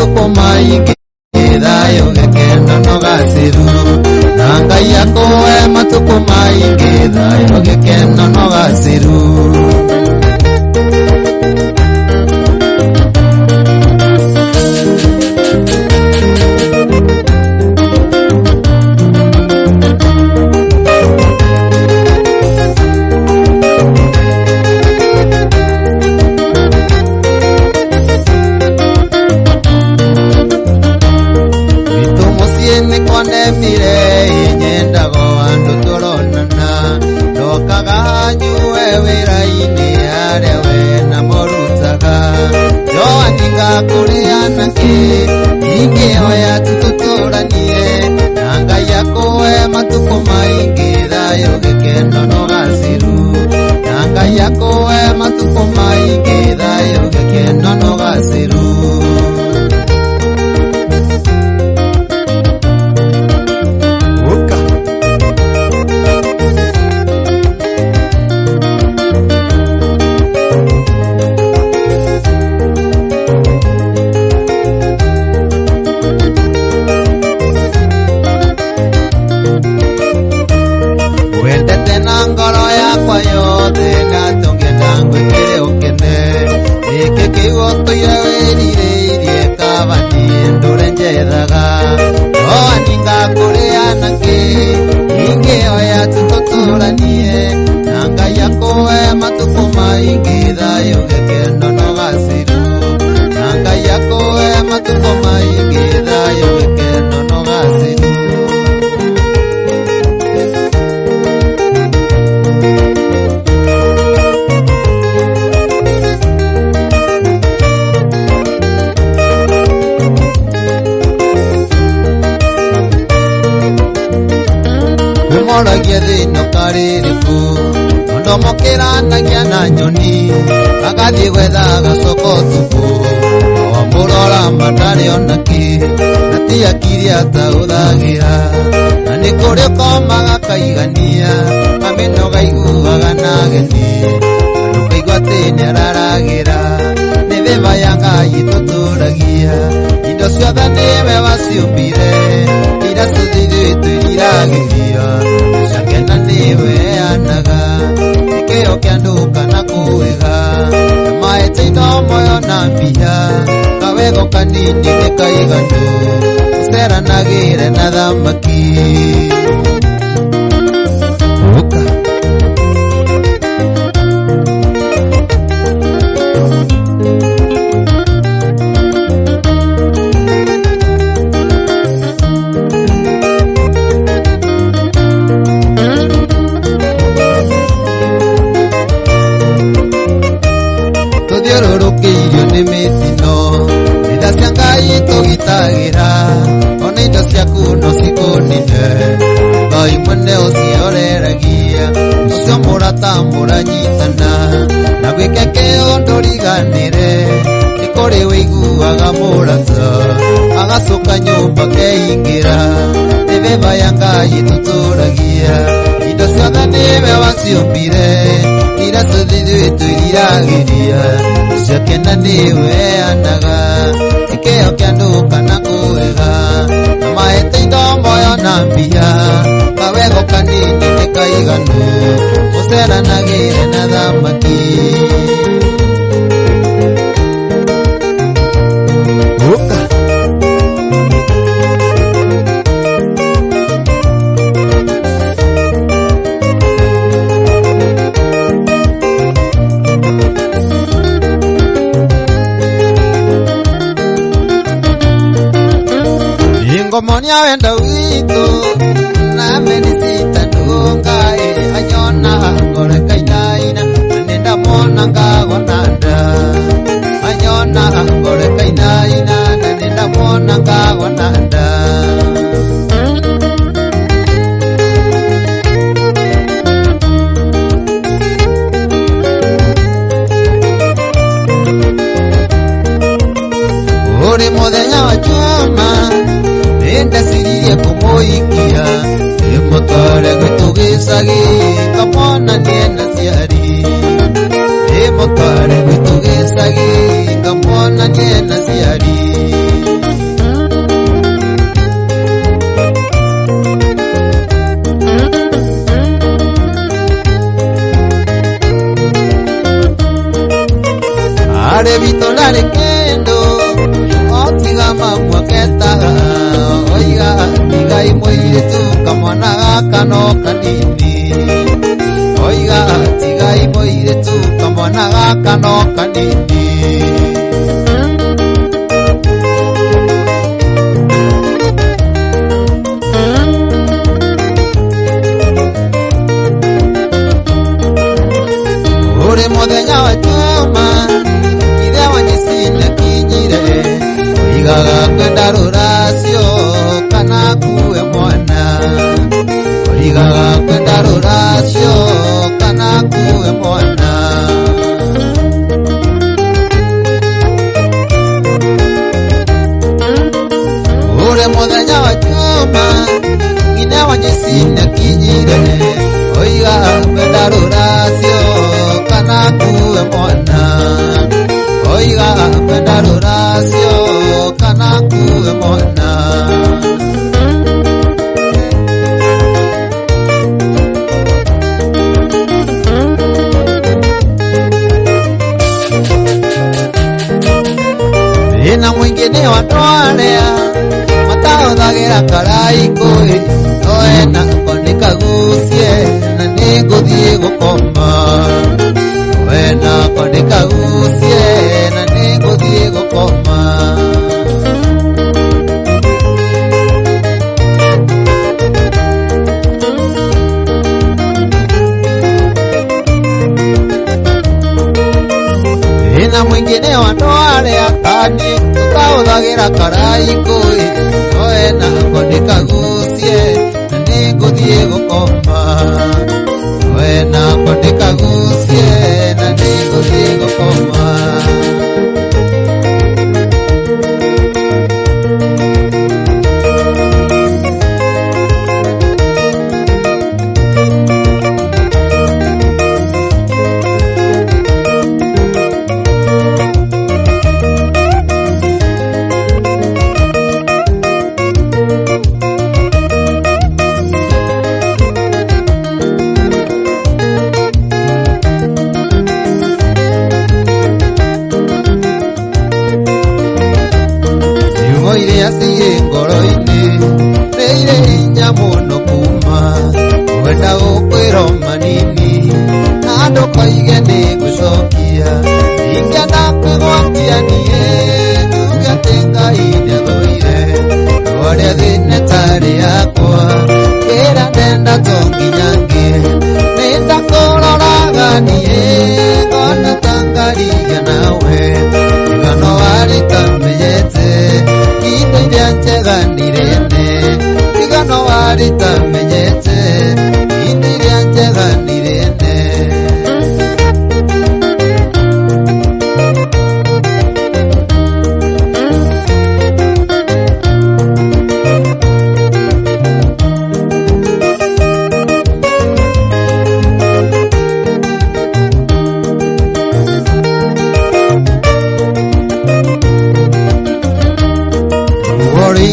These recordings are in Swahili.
matuko maingi thayo gikeno no gasiru na Ngai akoe matuko maingi thayo gikeno no gasiru. Ngomonia wenda wito na menisita nungai anyona ngore kainaina nenda mona ngagonanda anyona ngore kainaina nenda mona ngagonanda ore modenya wachoma enda siriye kumoikia emotare gutugicagi kamona niena ciari emotare gutugicagi kamona niena ciari kama mwaketaga oiga tigai moiretu kamwana gaka no kanini oiga tigai moiretu kamwana gaka no kanini uri muthenya wa juma ire wanyisine kinyire oigaga kwenda ruracio kana kuwe mwana oigaga kwenda ruracio kana kuwe mwana uri muthenya wa juma ire wanyisine kinyire oigaga kwenda ruracio kana kuwe mwana oiga kwenda ruracio kana kuwe mwana ina mwingine watwarea matahũthagĩra karaikũĩ noena kondĩkagucie na nĩngũthiĩ gũkoma wena kondĩkagucie na nĩngũthiĩ gũkoma ina mwingine watwarea kani tutahũthagĩra karaikũĩ noena kondĩkagucie na nĩngũthiĩ gũkoma wena kondĩkagucie na nĩngũthiĩ gũkoma iria ciĩ ngoro-inĩ nĩ irĩ hinya mũno kuma wenda gũkwĩra manini na ndũkoige nĩ ngũcokia ingĩenda kwĩgwatia niĩ njuge atĩ Ngai nĩathũire ũrĩa thĩna tarĩ yakwa wĩra ndenda to nginya ngĩe nĩ ndakũroraga niĩ ngona ta ngarigia nawe igano warĩtamenyete iria njeganirene igano warĩtamenyete iria njeganirene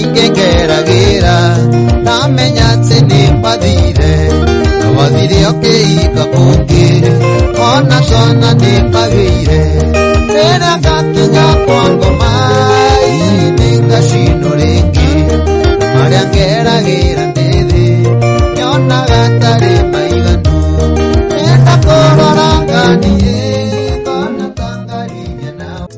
ingĩgeragĩra ndamenya atĩ nĩ mbathire na wathire ũkĩhinga kũngĩ ona cona nĩ mbagĩire rĩrĩa ngakinya kwa ngoma nĩ ngacinwo rĩngĩ marĩa ngeragĩra ndĩ thĩ nyonaga tarĩ maiganu nĩenda kũroraga niĩ ngona ta ngarigia nawe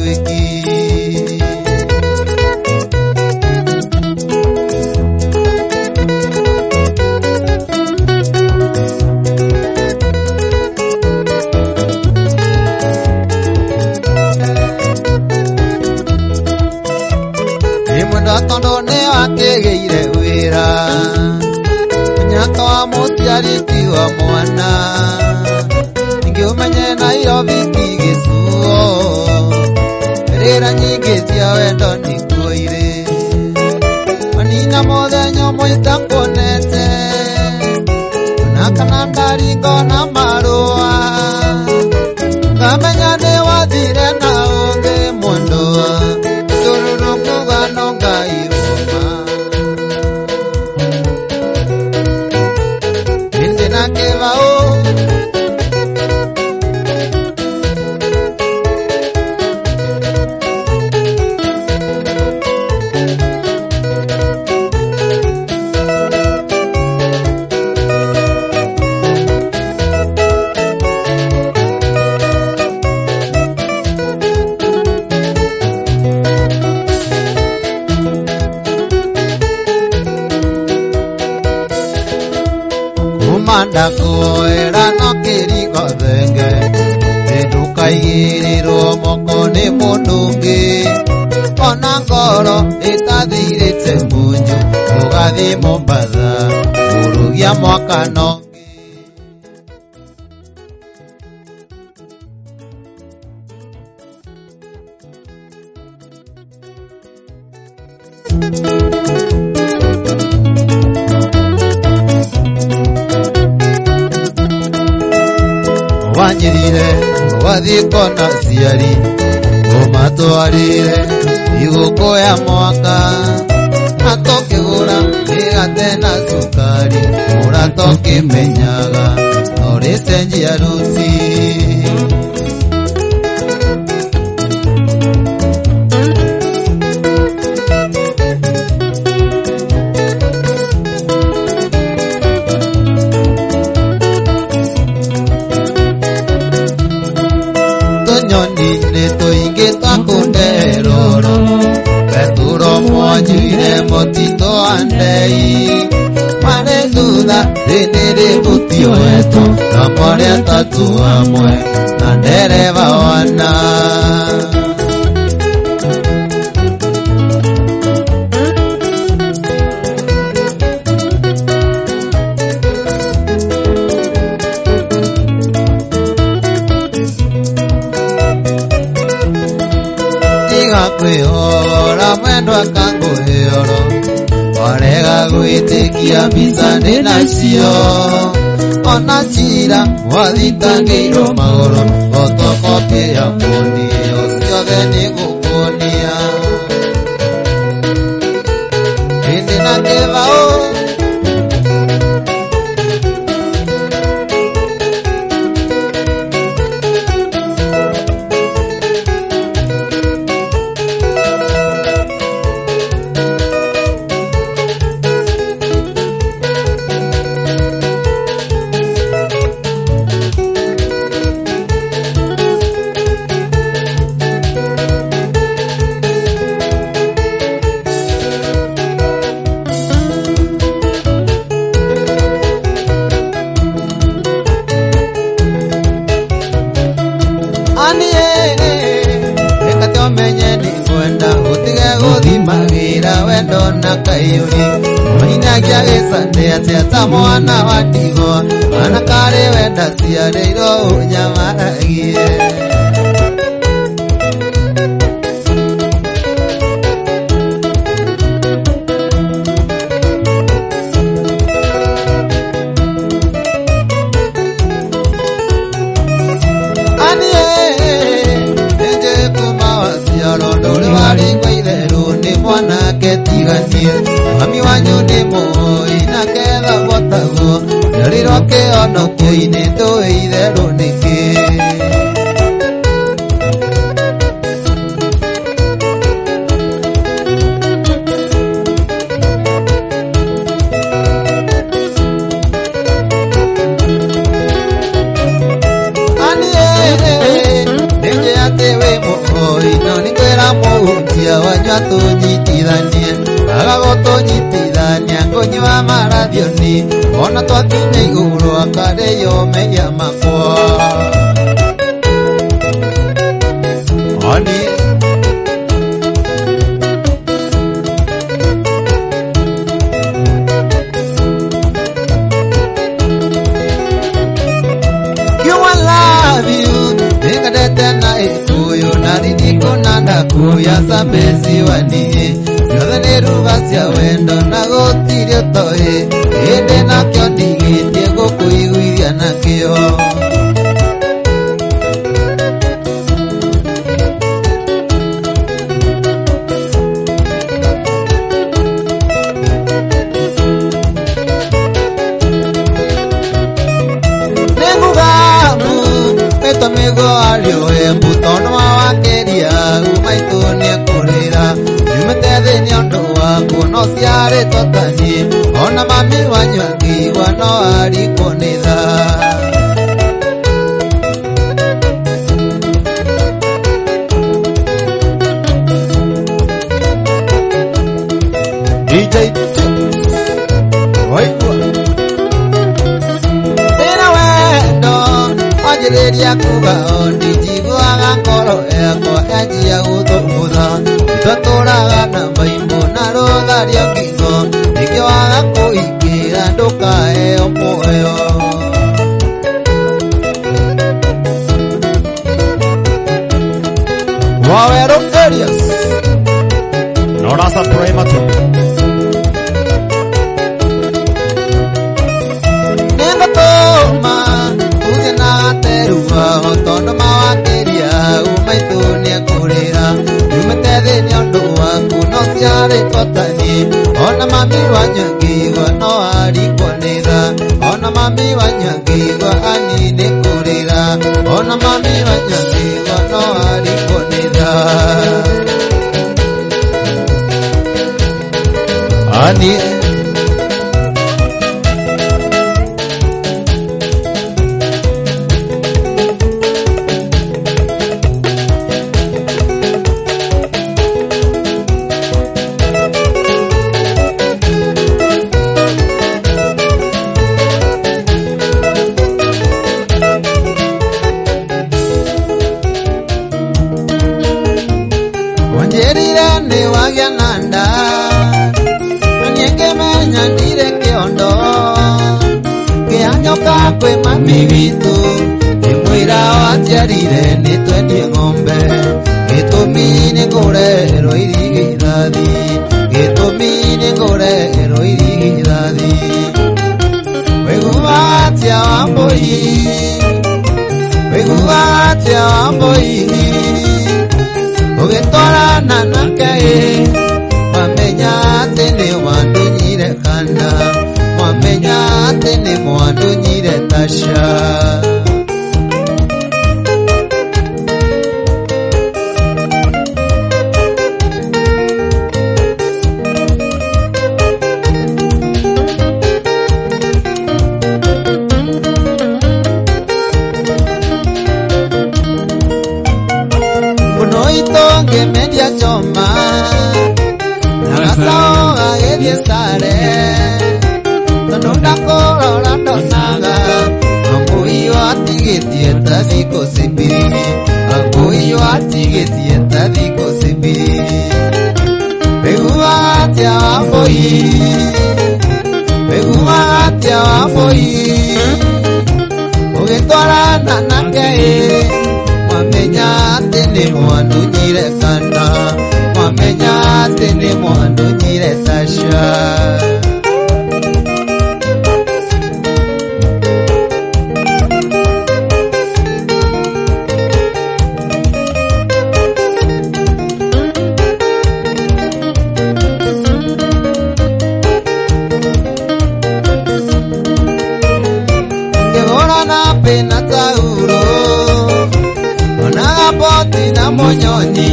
wiki. Tondo ne akegeire wira nyaka wa muciari tiwa mwana ingi umenye Nairobi tigisuo rira nyingi cia wendo nikuire manina muthenya muitakonete na kana ndaringo na marua ngamenya ni wathire na ungi mundu manda koera no kirigo thenge ndukaigiriro moko ni mundungi ona ngoro itathirite munyu ugathi Mombatha urugia mwaka no wanyirire wathikona ciari umatwarire iguko ya mwaka atokigura migate na sukari uratokimenyaga noricenjia ruci motito andei mare duda denere butio eto amore tatu amwe na dereva wana kwihora mwendo akanguhioro warega gwitikia mizani nacio ona cira mwathitangĩirwo magũrũ photocopy ya fundi ĩyo ciothe nĩ gũkũnia hĩndĩ na kĩbaũ mwana wa tigo ana kare wenda ciarĩirwo ũnyamaragie mwanake tiganie mami wanyu nĩ mũĩ na ketha gwotagwo rĩrĩrwo kĩonokio-inĩ ndũĩ itherũ nĩkĩ nĩnjĩ atĩ wĩ mũĩ no ninkwera muhunjia wanywa tunyitithanie agago tunyitithania ngonyiwa marathioni ona twakinya iguru akareyo meya makwa ani tena ikuyu nariniko nanda kuya sambezi waniye yothe ni ruga cia wendo na gutiri utoe indi nakio ndigitie gukuiguithia nakio Amigo alio embutono wakeria umaitunie kurira yumete ni ondo wako no siare totani ona mami wanywangi wano ari konitha DJ Anjireria kuga ondi jiguaga ngoro yakwa yanjia guthumutha itwatũraga na maimũ na rũthario ngingo nĩkĩo waga kũingĩra ndũkaheo muoyo Waweru areas Norasa Prematu Otondo mawakeria umaitunia kurira yumete ni ondo waku no siare totani ona mami wanyangirwa no ari konira ona mami wanyangirwa ani ni kurira ona mami wanyangirwa no ari konira ani kwe mami witu imwira waciarire nitwendie ng'ombe gitumi ni ngurero irigithathi gitumi ni ngurero irigithathi wiguatia wambui ugitwarana nake wamenya ati ni wandunyire kana wamenya ati ni mwandunyire tasha unoitonge media choma nagasao agedie sare Tonda korora donaga Ambuiyo atigetie tadiko sibiri Ambuiyo atigetie tadiko sibiri Beguatia wamboi Ugetora nanake Mwamenya ate ni mwandu nyire kana Mwamenya ate ni mwandu nyire tasha Pena tauro Ona poti na monyoni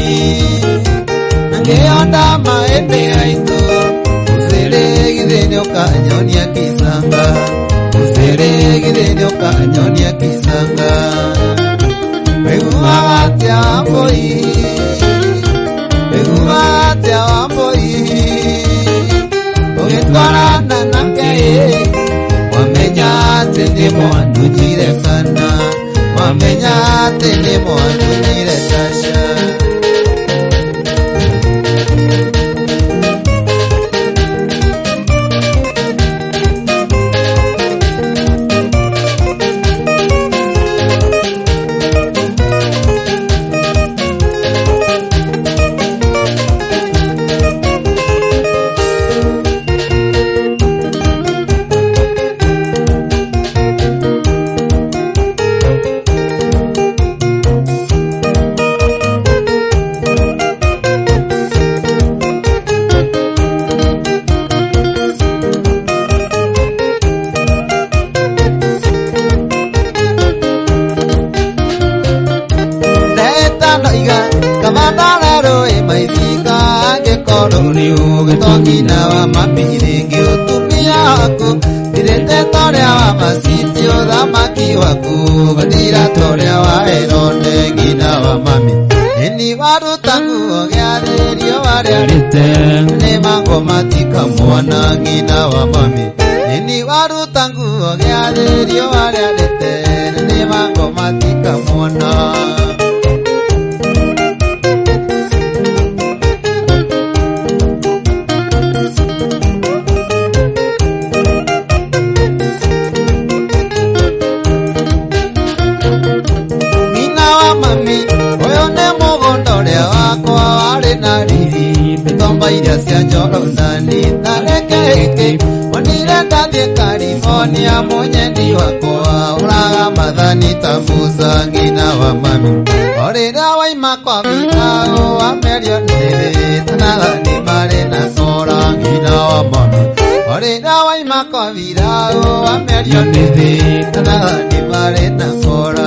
Nangeonda maembe aitu Usere githene ukanyonia kisanga Usere githene ukanyonia kisanga Weguatia wamboi mwandunyire kana wamenya atĩ nĩ mwandunyire caca. Ngina wa mamiringi utumia waku direte torea wa masiti uthamaki waku badira torea wa eronde ngina wa mami eni waruta nguo gĩathĩrio waria rite nĩ mango matika mwana ngina wa mami eni waruta nguo gĩathĩrio waria rite nĩ mango matika mwana. Iria cia njoro nani tareke wanire ndathie California munyeni wakwa uraga mathani ta Musa ngina wa mami orira waima kwa vitao wamerio nĩrĩ tanathani marĩ na cora ngina wa mami orira waima kwa vitao wamerio nĩrĩ tanathani marĩ na cora.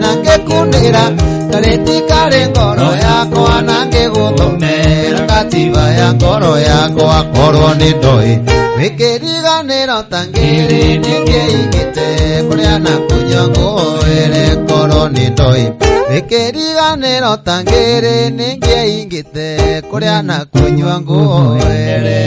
Nangekunira kareti kare ngoro yakwa nangegũthomera katiba ya ngoro yakwa korwo nĩ ndoi wĩkĩriganĩro ta ngĩrĩ nĩngĩingĩte kũrĩa na kunyua ngũoere korwo nĩ ndoi wĩkĩriganĩro ta ngĩrĩ nĩngĩingĩte kũrĩa na kunyua ngũoere.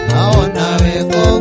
Naona wewe kwa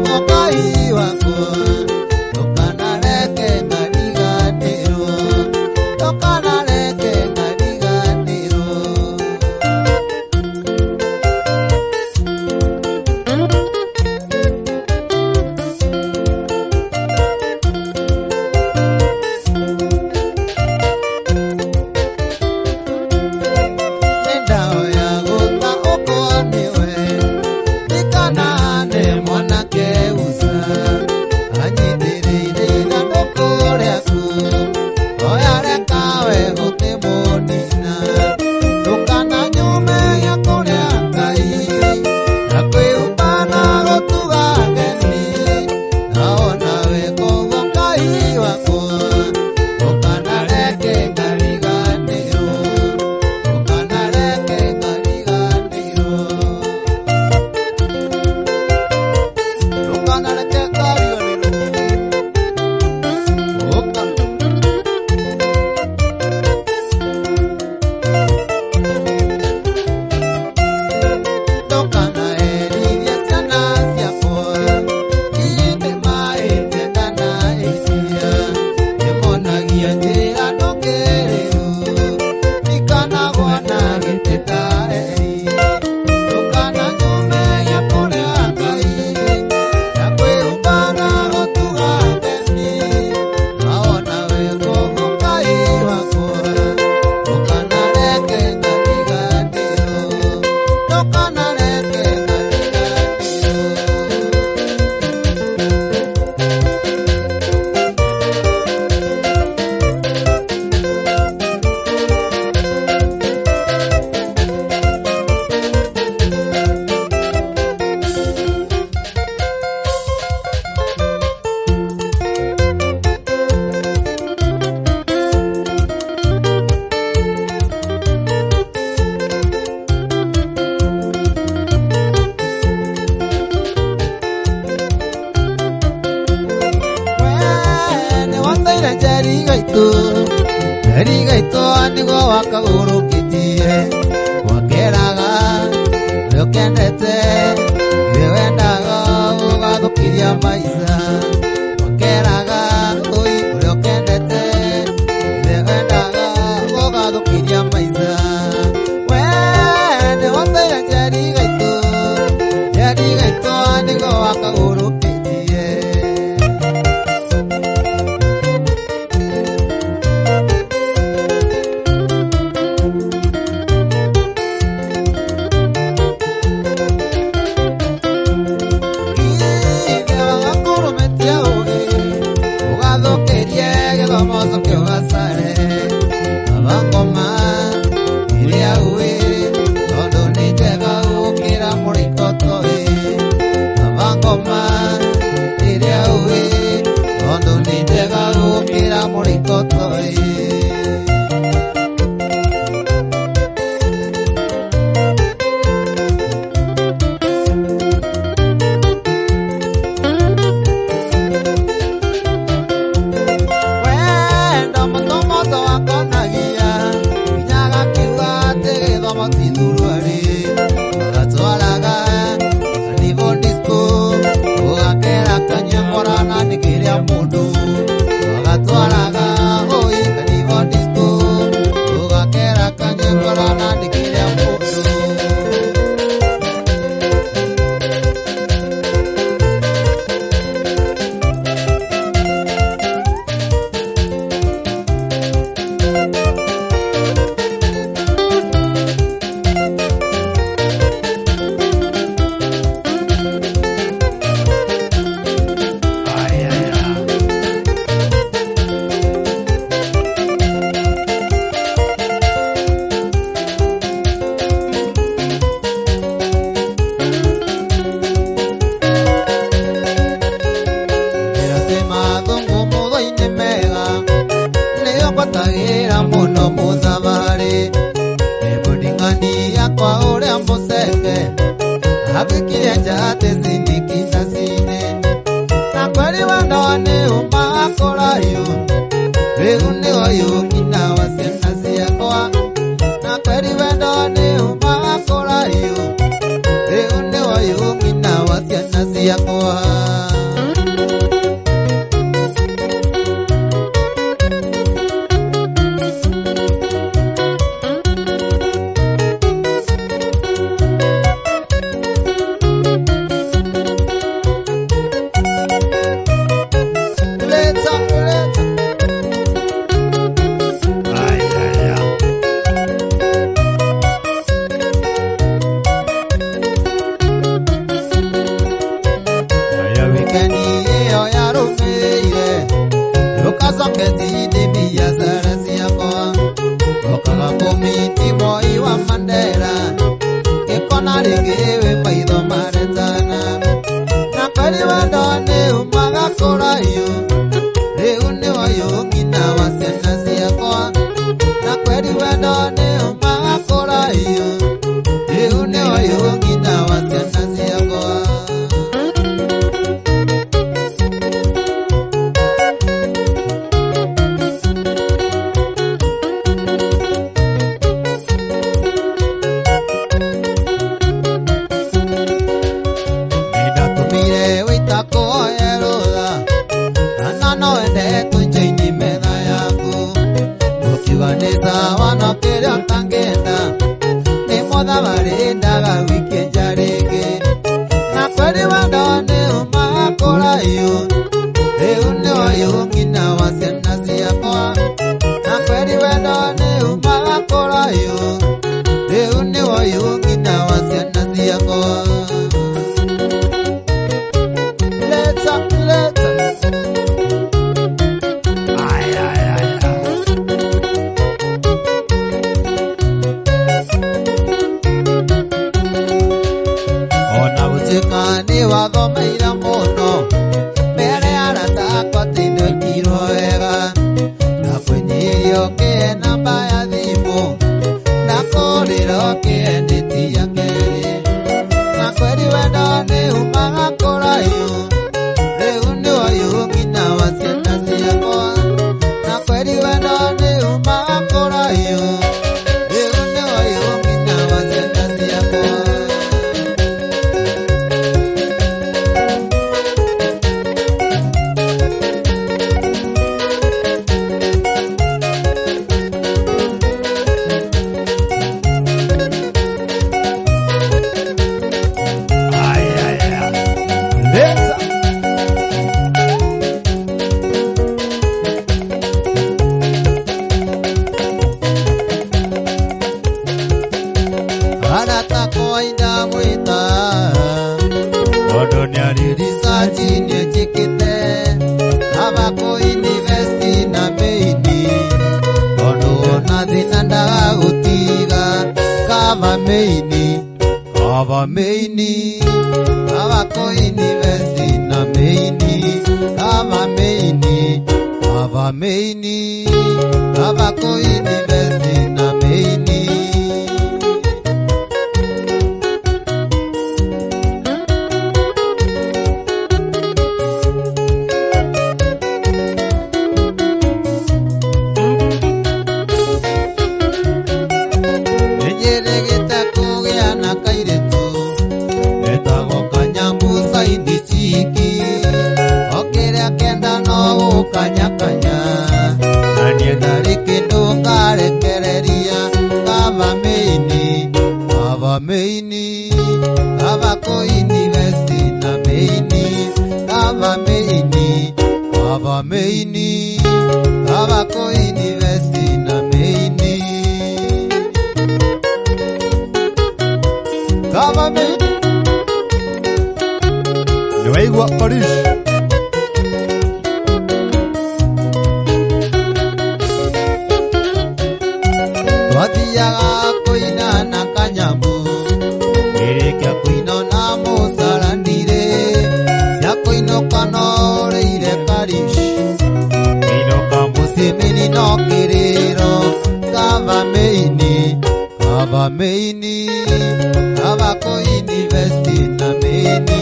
gaito nigo wakagurukitie wakeraga uria ukendete iwe wendaga ugathukiria maica wakeraga uria ukendete iwe wendaga ugathukiria maica wene wathega njeri gaito nigo wakagurukitie Kweli wendo ni umagakora arata koinda mwita ondo nyariri sajini ejikite abako university na meini ondo ona thina ndagutiga kava meini abako university na meini kava meini abako university na meini kanya nanie dariki ndukare kereria kava meini abako university na meini kava meini abako university na meini kava meini niwaigua Paris wathiaga kuina na kanyambu irikia kuino na musarandire cia kuinoka noreire Paris inoka musimini no kiriro kava meini abako university na meini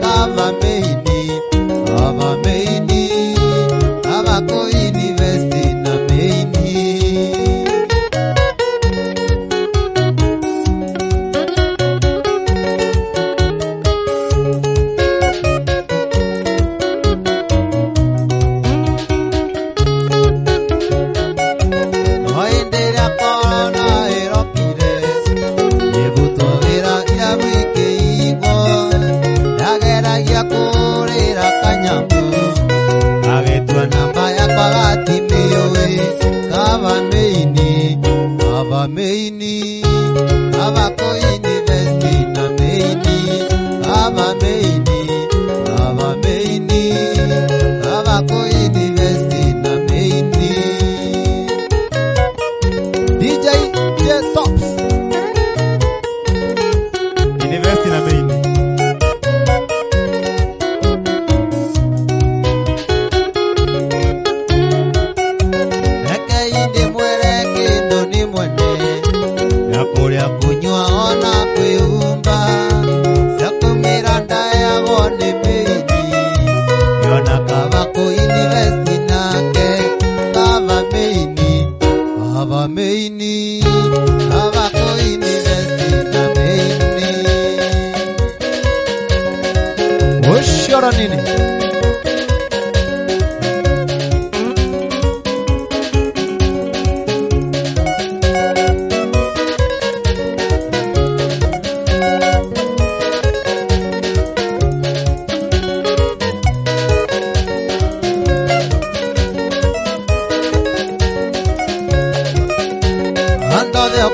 kava meini abako university na meini meini abako university na meini kava meini abako university na meini DJ Tops university na meini kunywa ona kwiumba sakumira ndayago ni meini yona kava ku university nake kava meini kava ku university na meini ushora nini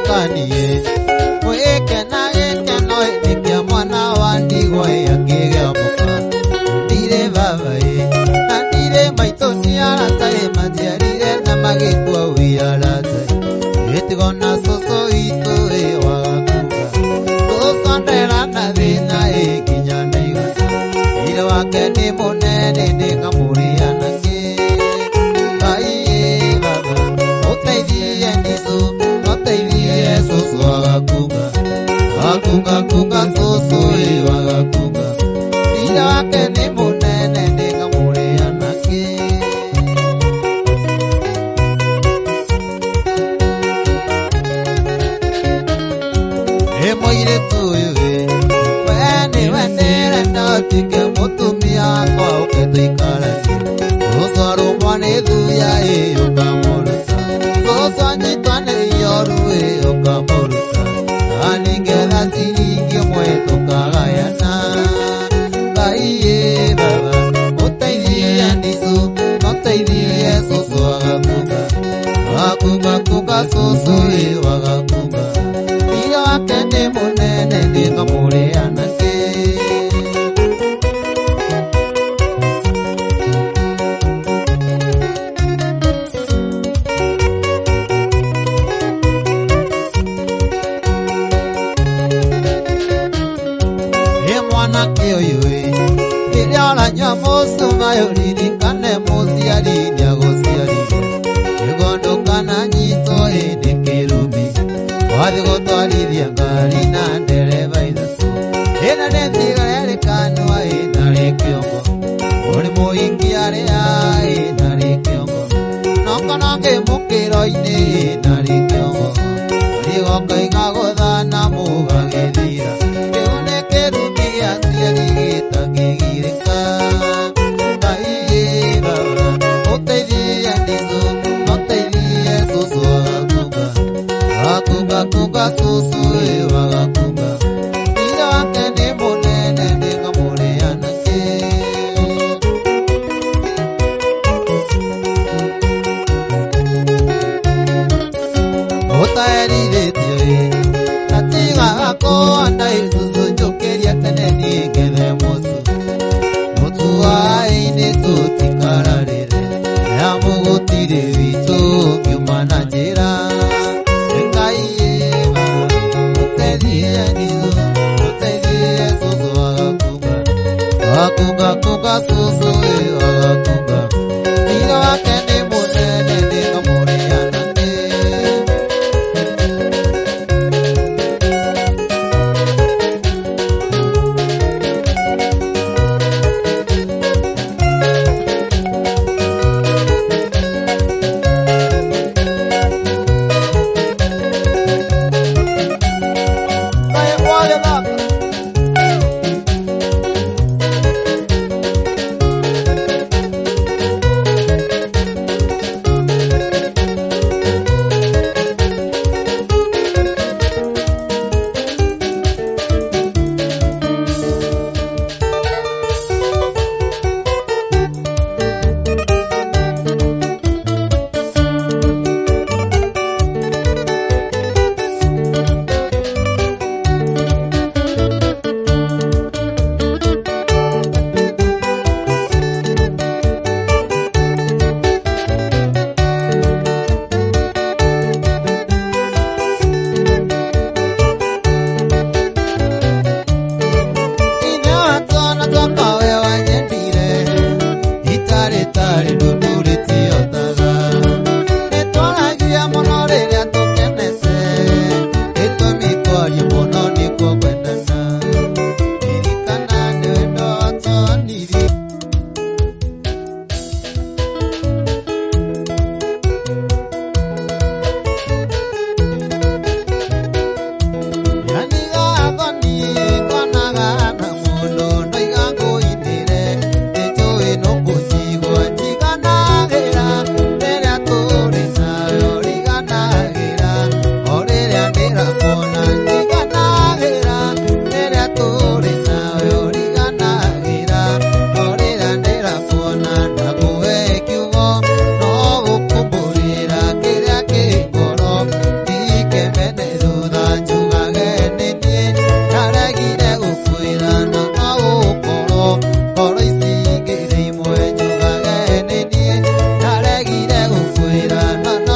kanie mweke na yeke noe nikia mwana wa ndigwa ya kigeamuka ndire babae na ndire maito ciaratae maciarire na magĩkua wiaratae ĩtigona cũcũ itũ wagakuga cũcũ ndera na thĩna nginya ndaigana ire wake nĩ mũnene nĩngamũrĩa nake aiĩ baba ũteithie ndicu Yesus wagakunga soso wagakunga ila wake ni munene ndingamuria nake emoire tuwe wene ndotike mutumia kwa uketuikarani usoro mwane thuya ukamuruta soso nyitwane yoruwe ukamuruta aningetha siringi mwe tukagayana aiye baba uteithie ndicu uteithie soso wagakunga soso wagakunga ila wake ni mwanake ũyũ rĩrĩa ũranyua mũcũma ũririkane mũciari nĩagũciarire kĩgondo nyitwo hĩndĩ kĩrumi wathiĩ gũtwarithia ngari na ndereba ithatũ ĩna nĩ thigara ĩrĩ kanua ĩna rĩ kĩongo ũrĩ mũhingi arĩa ĩna rĩ kĩongo nongona ngĩmũkĩro-inĩ ĩna rĩ kĩongo ũrigoka igagũthana mũgagĩthira kĩu nĩ kĩrumi gĩaciari gĩtangĩgirĩka Ngai baba ũteithie nditũ ũteithie cũcũ agakunga kunga cũcũ agakunga ira wake nĩ mũnene ndĩngamũrĩa nake ũtaerire